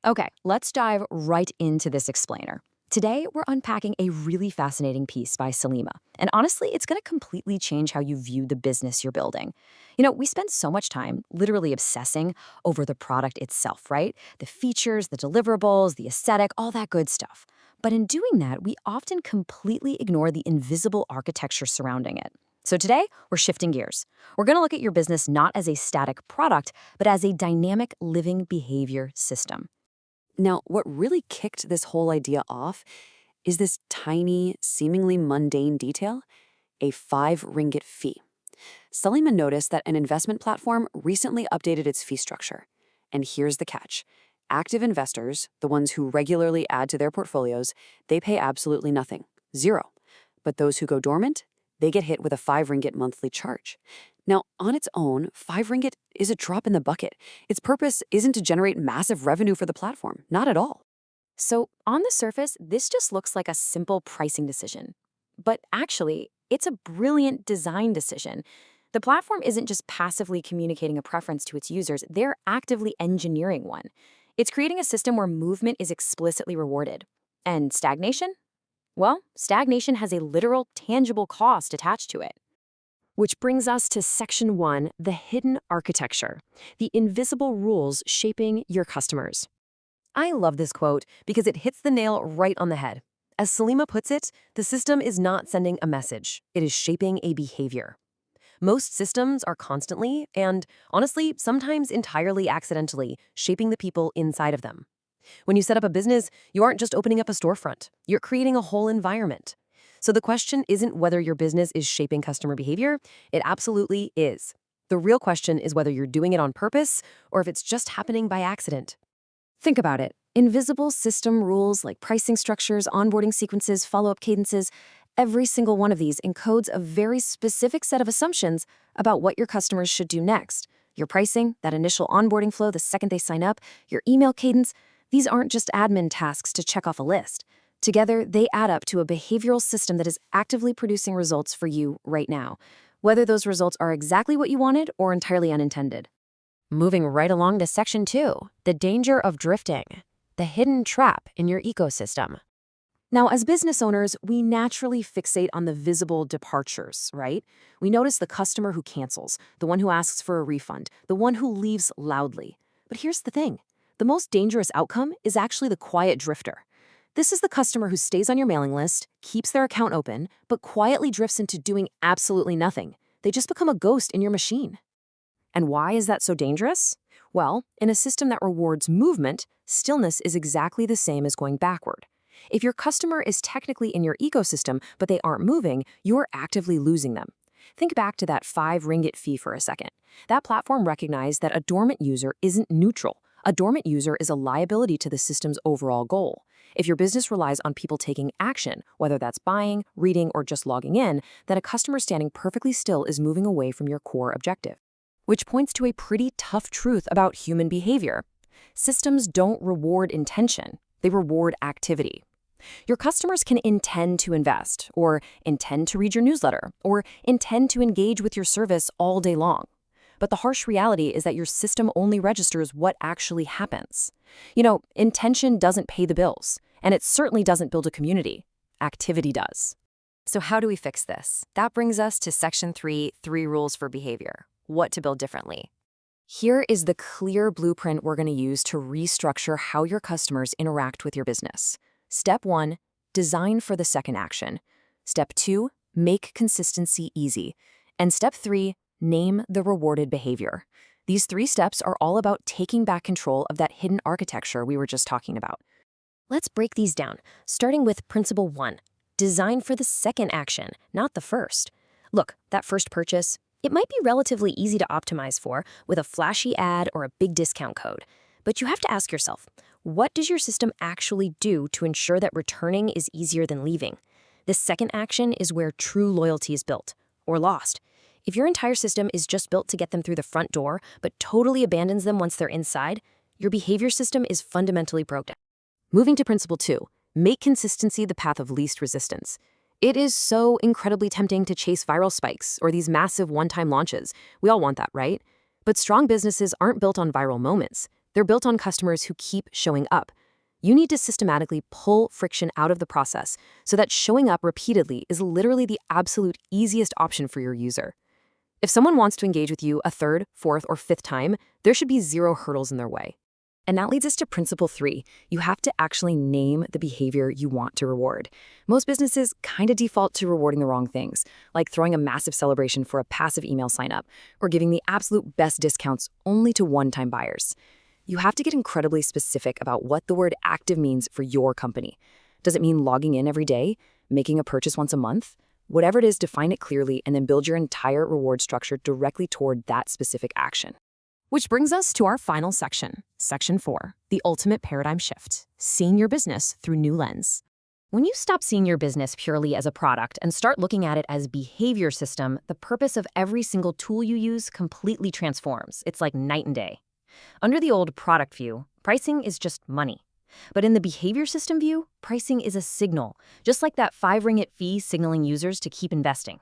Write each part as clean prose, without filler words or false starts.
Okay, let's dive right into this explainer. Today, we're unpacking a really fascinating piece by Salima. And honestly, it's going to completely change how you view the business you're building. We spend so much time literally obsessing over the product itself, right? The features, the deliverables, the aesthetic, all that good stuff. But in doing that, we often completely ignore the invisible architecture surrounding it. So today, we're shifting gears. We're going to look at your business not as a static product, but as a dynamic living behavior system. Now, what really kicked this whole idea off is this tiny, seemingly mundane detail, a 5 ringgit fee. Salima noticed that an investment platform recently updated its fee structure. And here's the catch. Active investors, the ones who regularly add to their portfolios, they pay absolutely nothing, zero. But those who go dormant, they get hit with a 5 ringgit monthly charge. Now, on its own, 5 ringgit is a drop in the bucket. Its purpose isn't to generate massive revenue for the platform, not at all. So, on the surface, this just looks like a simple pricing decision. But actually, it's a brilliant design decision. The platform isn't just passively communicating a preference to its users, they're actively engineering one. It's creating a system where movement is explicitly rewarded. And stagnation? Well, stagnation has a literal, tangible cost attached to it. Which brings us to Section 1, the hidden architecture, the invisible rules shaping your customers. I love this quote because it hits the nail right on the head. As Salima puts it, the system is not sending a message, it is shaping a behavior. Most systems are constantly, and honestly, sometimes entirely accidentally, shaping the people inside of them. When you set up a business, you aren't just opening up a storefront, you're creating a whole environment. So the question isn't whether your business is shaping customer behavior, it absolutely is. The real question is whether you're doing it on purpose or if it's just happening by accident. Think about it. Invisible system rules like pricing structures, onboarding sequences, follow-up cadences, every single one of these encodes a very specific set of assumptions about what your customers should do next. Your pricing, that initial onboarding flow the second they sign up, your email cadence, these aren't just admin tasks to check off a list. Together, they add up to a behavioral system that is actively producing results for you right now, whether those results are exactly what you wanted or entirely unintended. Moving right along to Section 2, the danger of drifting, the hidden trap in your ecosystem. Now, as business owners, we naturally fixate on the visible departures, right? We notice the customer who cancels, the one who asks for a refund, the one who leaves loudly. But here's the thing. The most dangerous outcome is actually the quiet drifter. This is the customer who stays on your mailing list, keeps their account open, but quietly drifts into doing absolutely nothing. They just become a ghost in your machine. And why is that so dangerous? Well, in a system that rewards movement, stillness is exactly the same as going backward. If your customer is technically in your ecosystem, but they aren't moving, you're actively losing them. Think back to that 5 ringgit fee for a second. That platform recognized that a dormant user isn't neutral. A dormant user is a liability to the system's overall goal. If your business relies on people taking action, whether that's buying, reading, or just logging in, then a customer standing perfectly still is moving away from your core objective. Which points to a pretty tough truth about human behavior. Systems don't reward intention, they reward activity. Your customers can intend to invest, or intend to read your newsletter, or intend to engage with your service all day long. But the harsh reality is that your system only registers what actually happens. Intention doesn't pay the bills, and it certainly doesn't build a community. Activity does. So how do we fix this? That brings us to Section 3, 3 rules for behavior. What to build differently. Here is the clear blueprint we're going to use to restructure how your customers interact with your business. Step 1, design for the second action. Step 2, make consistency easy. And step 3, name the rewarded behavior. These 3 steps are all about taking back control of that hidden architecture we were just talking about. Let's break these down, starting with Principle 1. Design for the second action, not the first. Look, that first purchase, it might be relatively easy to optimize for with a flashy ad or a big discount code. But you have to ask yourself, what does your system actually do to ensure that returning is easier than leaving? This second action is where true loyalty is built, or lost. If your entire system is just built to get them through the front door, but totally abandons them once they're inside, your behavior system is fundamentally broken. Moving to Principle 2, make consistency the path of least resistance. It is so incredibly tempting to chase viral spikes or these massive one-time launches. We all want that, right? But strong businesses aren't built on viral moments. They're built on customers who keep showing up. You need to systematically pull friction out of the process so that showing up repeatedly is literally the absolute easiest option for your user. If someone wants to engage with you a third, fourth, or fifth time, there should be zero hurdles in their way. And that leads us to principle 3. You have to actually name the behavior you want to reward. Most businesses kind of default to rewarding the wrong things, like throwing a massive celebration for a passive email sign-up, or giving the absolute best discounts only to one-time buyers. You have to get incredibly specific about what the word active means for your company. Does it mean logging in every day? Making a purchase once a month? Whatever it is, define it clearly and then build your entire reward structure directly toward that specific action. Which brings us to our final section, Section 4, the ultimate paradigm shift, seeing your business through new lens. When you stop seeing your business purely as a product and start looking at it as behavior system, the purpose of every single tool you use completely transforms. It's like night and day. Under the old product view, pricing is just money. But in the behavior system view, pricing is a signal, just like that 5 ringgit fee signaling users to keep investing.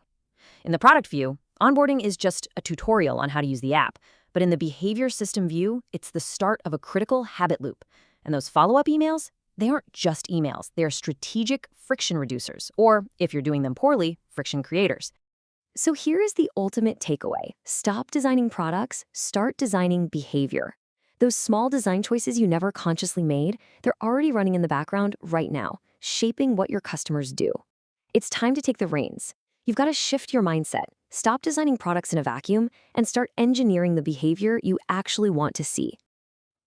In the product view, onboarding is just a tutorial on how to use the app. But in the behavior system view, it's the start of a critical habit loop. And those follow-up emails, they aren't just emails. They are strategic friction reducers, or, if you're doing them poorly, friction creators. So here is the ultimate takeaway. Stop designing products, start designing behavior. Those small design choices you never consciously made, they're already running in the background right now, shaping what your customers do. It's time to take the reins. You've got to shift your mindset. Stop designing products in a vacuum and start engineering the behavior you actually want to see.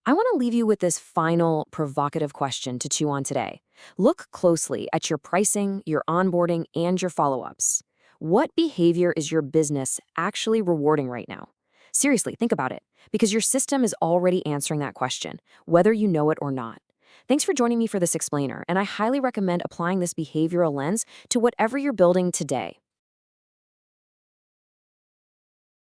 I want to leave you with this final provocative question to chew on today. Look closely at your pricing, your onboarding, and your follow-ups. What behavior is your business actually rewarding right now? Seriously, think about it, because your system is already answering that question, whether you know it or not. Thanks for joining me for this explainer, and I highly recommend applying this behavioral lens to whatever you're building today.